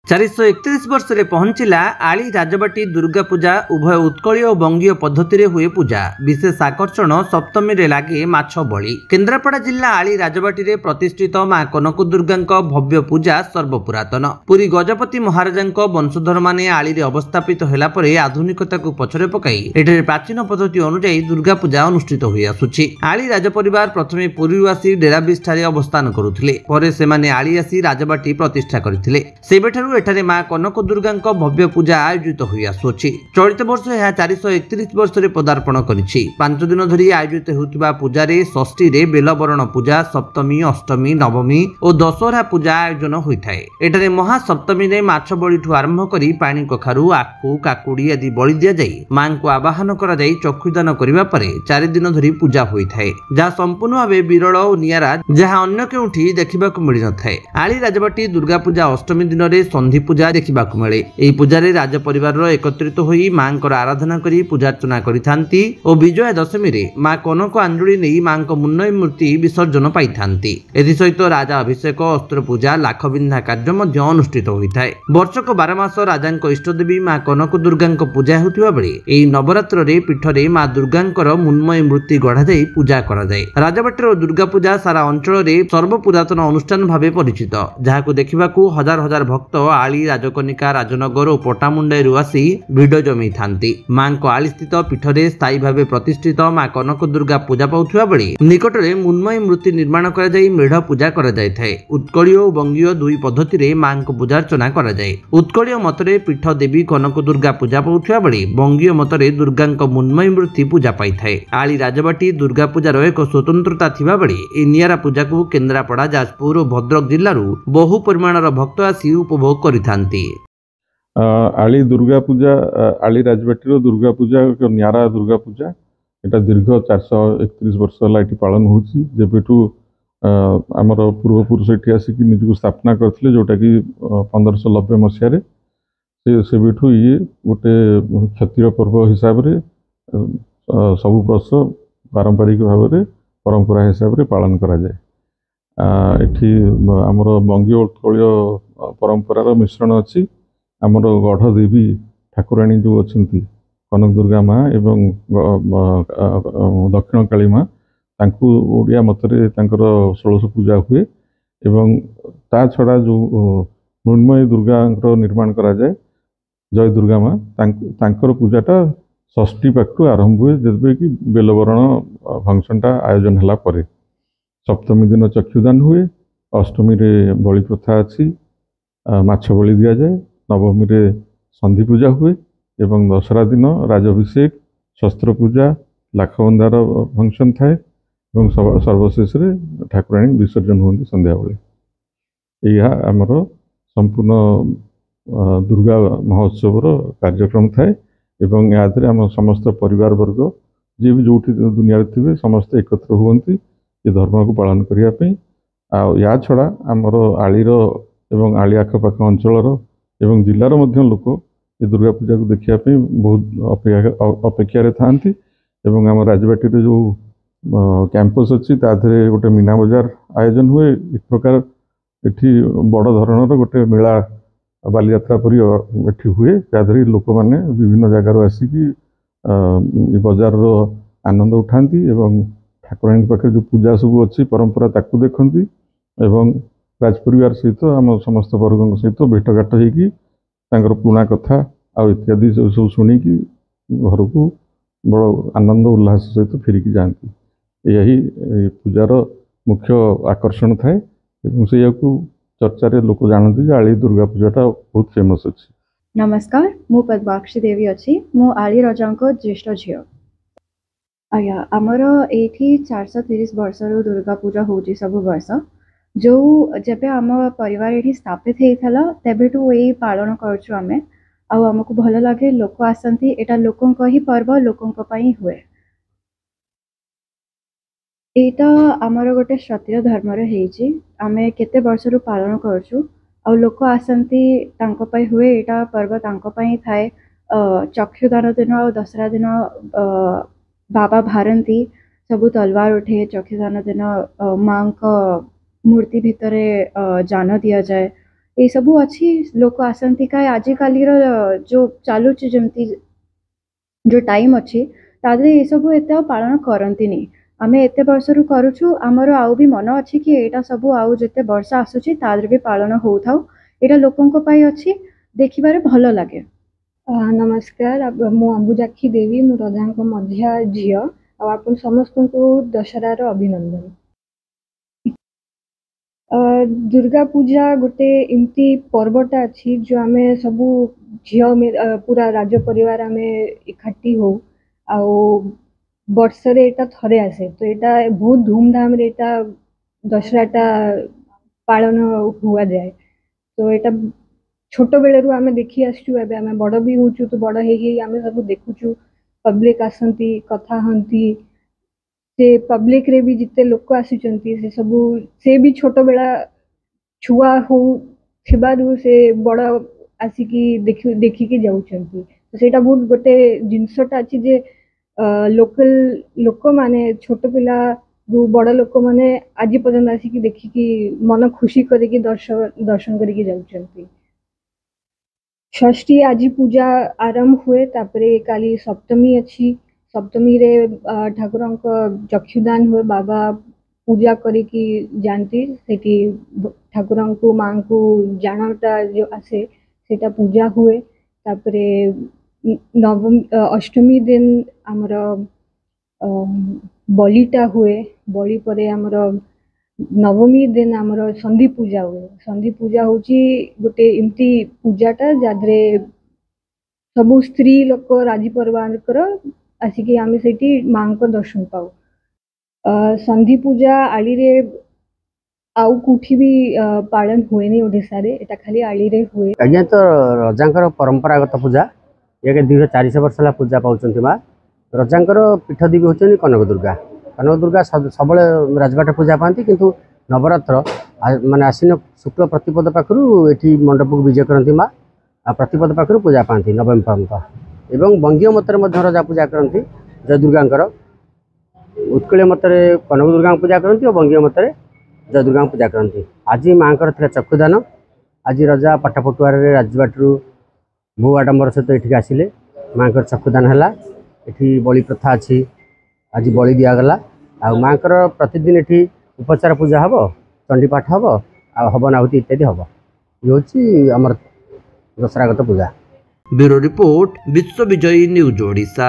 431 वर्ष रे पहुंचला आली राजबाटी दुर्गा पूजा। उभय उत्कलीय और बंगीय पद्धति हुए पूजा। विशेष आकर्षण सप्तमी रे लागे माछ बळी। केन्द्रापड़ा जिला आली राजबाटी रे प्रतिष्ठित मां कनक दुर्गा भव्य पूजा सर्वपुरातन। पुरी गजपति महाराजा वंशधर माने आली रे अवस्थापित होला परे आधुनिकता को पछरे पकाई एठे प्राचीन पद्धति अनुसार दुर्गा पूजा अनुष्ठित होई आसुछि। आली राजपरिवार प्रथमे पुरी आसी डेराबिस ठारे अवस्थान करुथिले, परे सेमाने आली आसी राजबाटी प्रतिष्ठा करथिले। सेबेठारु एठारे मां कनक दुर्गा भव्य पूजा आयोजित होई आसुछि। चलित वर्ष यह 431 वर्ष रे पदार्पण करिछि। 5 दिन धरि आयोजित होउतिबा पूजा रे षष्ठी रे बेलबरण पूजा, सप्तमी, अष्टमी, नवमी और दशहरा पूजा आयोजन होइथाय। एठारे महासप्तमी रे माछ बळीठु आरंभ करी पानी कखारु, आखु, काकुडी आदि बळी दिया जाई मां को आवाहन करा जाई चक्षुदान करिबा परे 4 दिन धरि पूजा होइथाय, जा संपूर्ण भाबे विरल और नियारा, जहा अन्य केउठी देखिबाकू मिलि नथाय। आली राजबाटी दुर्गा पूजा अष्टमी दिन रे संधि पूजा देखा मिले। यह पूजा राज परिवार एकत्रित होई मां आराधना करी पूजार्चना करिथांती और विजया दशमी रे मां कनक आंजुली नहीं मां मुन्नय मूर्ति विसर्जन पाई थांती। एथि सहित राजा अभिषेक, अस्त्र पूजा, लाखबिंधा कार्य मध्य अनुष्ठित होइथाय। वर्षक 12 मास राजा इष्टदेवी मां कनक दुर्गा पूजा होतिबा बेले एही नवरात्र रे पीठ रे मां दुर्गांकर मुन्मय मूर्ति गढ़ा जाई पूजा करा जाय। राजबाटीर दुर्गा पूजा सारा अंचल रे सर्वपुरातन अनुष्ठान भाबे परिचित, जहाको देखिबाकू हजार हजार भक्त आली, राजकनिका, राजनगर और पटामुंडाई आसी भिड़ जमी थांती। मां को आली स्थित पीठरे स्थायी भावे प्रतिष्ठित मां कनक दुर्गा पूजा पाउथिबा बेले निकटरे मुन्मय मूर्ति निर्माण करा जाई मेढ पूजा करा जाय थाए। उत्कलीय और बंगीय दुई पद्धति रे मां को पूजार्चना करा जाय। उत्कलीय मतरे पीठ देवी कनक दुर्गा पूजा पाउथिबा बेले बंगीय मतरे दुर्गांक मुन्मय मूर्ति पूजा पाई थाए। आली राजबाटी दुर्गा पूजार एक स्वतंत्रता थिबा बेले ए नियारा पूजा को केन्द्रापड़ा, जाजपुर और भद्रक जिल्लारू बहु परिमाणर भक्त आसी उपभोग करिथांती। आली दुर्गा पूजा, आली राजबाटी दुर्गा पूजा एक नियारा दुर्गा पूजा। एटा दीर्घ 431 वर्ष है पालन होची। जेबेठू आमर पूर्वपुरुष एठी आसिक निजको स्थापना करथिले, जोटा कि 1590 मसीह सेबेठू ये गोटे क्षत्रिय पर्व हिसाब रे सब वर्ष पारंपरिक भाव में परंपरा हिसाब रे पालन करा जाए। एठी आमर बंगीय उत्कलीय परंपरार मिश्रण अच्छी। आमर गढ़ देवी ठाकुराणी जो अच्छी कनक दुर्गा माँ एवं दक्षिण काली माँ, तांकु ओडिया मतरे तांकर 1600 पूजा हुए एवं ता छड़ा जो मृण्मयी दुर्गा निर्माण करा जाए, जय दुर्गा माँ, तांकर पूजाटा षष्ठी पाखु आरंभ हुए, जब कि बेलबरण फंक्शनटा आयोजन हला परे। सप्तमी दिन चक्षुदान हुए, अष्टमी रे बलि प्रथा अच्छी, माछ बलि दिया जाए, नवमी रे संधि पूजा हुए एवं दशहरा दिन राजाभिषेक, शस्त्र पूजा, लाखबंधार फंक्शन थाए एवं सर्वशेष रे ठाकुराणी विसर्जन होती संध्या बेले। यह आमर संपूर्ण दुर्गा महोत्सव कार्यक्रम थाए एवं यादरे आम समस्त परिवार वर्ग जी भी जो दुनिया थे समस्त एकत्र हुए ये धर्म को पालन करने। या छड़ा आमर आलीर एवं आली आखपाख अंचल एवं जिलार मध्य लोक ये दुर्गा पूजा को देखापी बहुत अपेक्षा था। आम राजबाटी जो कैंपस अच्छी ताधे गोटे मीना बजार आयोजन हुए। एक प्रकार एठी बड़ धरणर गोटे मेला बालीयात्रा परी एठी हुए, ताधे लोक मैंने विभिन्न जगार आसिकी बजार आनंद उठाती एवं ठाकुराणी पाखे जो पूजा सब अच्छी परंपरा ताकू देखती एवं राजपरिवार सहित आम समस्त वर्ग सहित भेटघाट होकर पुणा कथा आउ इत्यादि सब शुणिकी घर को बड़ आनंद उल्लास सहित फेरिकी जाती। यही पूजार मुख्य आकर्षण थाए से चर्चा लोक जानते आली दुर्गा पूजाटा बहुत फेमस अच्छी। नमस्कार, मु पद्माक्षी देवी अच्छी। मु आली रजा ज्येष्ठ झी। आज्ञा आमर ये 430 वर्ष दुर्गा पूजा होची सब वर्ष। जो जब आम परिवार ये स्थापित होता तेबेठू यही पालन करछु आमे। आमको भल लगे, लोक आसती, एटा लोकों ही पर्व लोकों ही हुए। एटा आमर गोटे क्षत्रिय धर्म रे आमे केते वर्षरू पालन करछु। आ लोक आसती तांको पई हुए, एटा पर्व तांको पई थाए। चक्षुदान दिन और दशहरा दिन बाबा भारती सबू तलवार उठे। चक्षुदान दिन माँ मूर्ति भितर जान दि जाए ये सब अच्छी लोक आसती का आजिकल जो चलुची जमती जो टाइम अच्छी तादे ये सब एत पालन करती आम एत वर्षर करुचु आमर आउ भी मन अच्छी कि एटा सब आउ जिते वर्ष आसूची तादर भी पालन हो थाउ एटा लोकों पाई अच्छी देखिबारे भल लगे। नमस्कार मु अंबुजाक्षी देवी मु रजा मझिया झील आप समस्त को दशहरार अभिनंदन। दुर्गा पूजा गोटे इमती पर्वटा अच्छी जो आम सबू झील पूरा राज परिवार आम एकाठी हो वर्षरे एटा थरे आसे तो यहाँ बहुत धूमधाम रे दशहराटा पालन हुआ जाए तो यहाँ छोट बेलू आम देखी आसचु आम बड़ भी होचु तो बड़ आम सब देखुचु पब्लिक आसती कथा हंती से पब्लिक रे भी जिते लोक आसुचंती से सबू से भी छोट बेला छुआ हो थिबारु से बड़ आसिकी देखिकी जाउचंती तो सेटा बहुत गोटे जिनसटा अच्छी जे लोकल लोक माने छोट पिला बड़ लोक माने आज पर्यंत आसिकी देखिकी मन खुशी करके दर्शन करके जाउचंती। षष्ठी आज पूजा आरंभ हुए तापरे काली सप्तमी अच्छी सप्तमी रे ठाकुर चक्षुदान हुए बाबा पूजा करिकी जानती सेठी ठाकुर को माँ को जानटा जो आसे सेटा पूजा हुए तापरे नवमी अष्टमी दिन आमर बलिटा हुए बलि परे आमर नवमी दिन आमर संधि पूजा हुए संधि पूजा होची गोटे इमती पूजाटा जादरे सबू स्त्री लोक राजी परिवार आसिकी आम से माँ को दर्शन पाऊ। संधि पूजा आली रे आउ कुठी भी पालन हुए नहीं ओडिशा रे एटा खाली आली रे हुए। आज्ञा तो रजांकर परंपरागत पूजा ये 2400 वर्ष है पूजा पाँच माँ रजांकर पीठदेवी होती कनक दुर्गा सब राजघाट पूजा पाती किंतु नवरात्र माने आश्विन शुक्ल प्रतिपद पाखु ये मंडप को विजय करती माँ प्रतिपद पाखु पूजा पाती नवमी पर्यंत एवं बंगीय मतरे रजा पूजा करती जय दुर्गांकर उत्कल मतरे कनक दुर्गा पूजा करती और बंगीय मतरे जय दुर्गा पूजा करती। आज माँ चक्षुदान आज रजा पाटपटुआर राजबाटू बहु आडंबर सहित ये आसिले माँ चक्षुदान है ये बलि प्रथा अच्छी आज बलि दिगला आ माँ प्रतिदिन ये उपचार पूजा हम चंडीपाठ हम हवन आहुति इत्यादि हम ये हूँ आम दशरागत पूजा। ब्यूरो रिपोर्ट विश्व विजयी न्यूज ओडिशा।